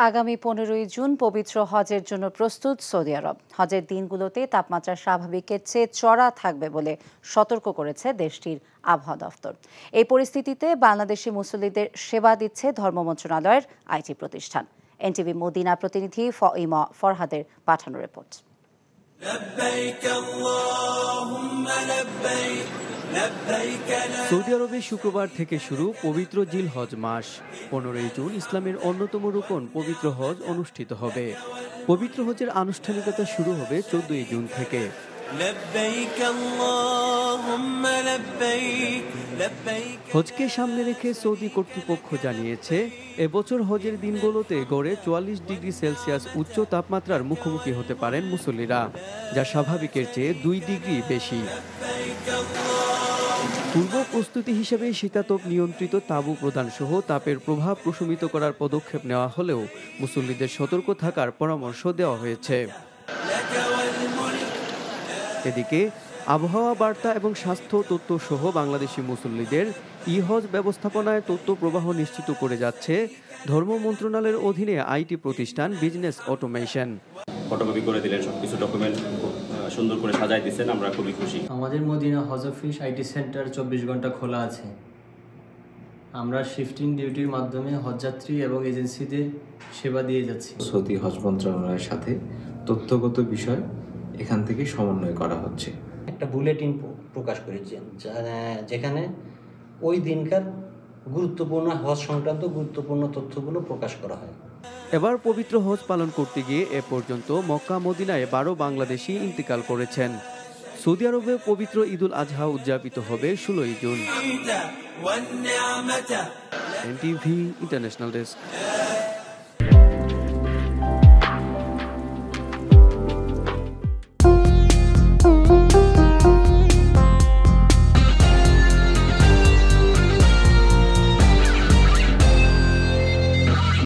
আগামী 15ই জুন পবিত্র হজের জন্য প্রস্তুত সৌদি আরব। হজের দিনগুলোতে তাপমাত্রা স্বাভাবিকের চেয়ে চড়া থাকবে বলে সতর্ক করেছে দেশটির আবহাওয়া দফতর। এই পরিস্থিতিতে বাংলাদেশি মুসল্লিদের সেবা দিচ্ছে ধর্ম মন্ত্রণালয়ের আইটি প্রতিষ্ঠান। এনটিভি মদিনা প্রতিনিধি ফইমা ফরহাদের পাঠানো রিপোর্ট। সৌদি আরবে শুক্রবার থেকে শুরু পবিত্র জিল হজ মাস। 15ই জুন ইসলামের অন্যতম রুকন পবিত্র হজ অনুষ্ঠিত হবে। পবিত্র হজের আনুষ্ঠানিকতা শুরু হবে 14ই জুন থেকে। হজকে সামনে রেখে সৌদি কর্তৃপক্ষ জানিয়েছে, এবছর হজের দিনগুলোতে গড়ে 44 ডিগ্রি সেলসিয়াস উচ্চ তাপমাত্রার মুখোমুখি হতে পারেন মুসল্লিরা, যা স্বাভাবিকের চেয়ে 2 ডিগ্রি বেশি। পূর্ব প্রস্তুতি হিসেবে শীতাতপ নিয়ন্ত্রিত তাঁবু প্রদান সহ তাপের প্রভাব প্রশমিত করার পদক্ষেপ নেওয়া হলেও মুসল্লিদের সতর্ক থাকার পরামর্শ দেওয়া হয়েছে। এদিকে আবহাওয়া বার্তা এবং স্বাস্থ্য তথ্য সহ বাংলাদেশি মুসল্লিদের ই-হজ ব্যবস্থাপনায় তথ্য প্রবাহ নিশ্চিত করে যাচ্ছে ধর্ম মন্ত্রণালয়ের অধীনে আইটি প্রতিষ্ঠান বিজনেস অটোমেশন। ফটোকপি করে দিলেন, সবকিছু ডকুমেন্ট সুন্দর করে সাজাই দিচ্ছেন, আমরা খুবই খুশি। আমাদের Medina Hajj office IT centre 24 ঘন্টা খোলা আছে। আমরা শিফটিং ডিউটির মাধ্যমে হজযাত্রী এবং এজেন্সিদের সেবা দিয়ে যাচ্ছি। সৌদি হজ মন্ত্রণালয়ের সাথে তথ্যগত বিষয় এখান থেকে সমন্বয় করা হচ্ছে। একটা বুলেটিন প্রকাশ করেছেন যেখানে ওই দিনকার গুরুত্বপূর্ণ হজ সংক্রান্ত গুরুত্বপূর্ণ তথ্যগুলো প্রকাশ করা হয়। এবার পবিত্র হজ পালন করতে গিয়ে এ পর্যন্ত মক্কা মদিনায় 12 বাংলাদেশি ইন্তেকাল করেছেন। সৌদি আরবে পবিত্র ঈদুল আজহা উদযাপিত হবে 16ই জুন। NTV international desk.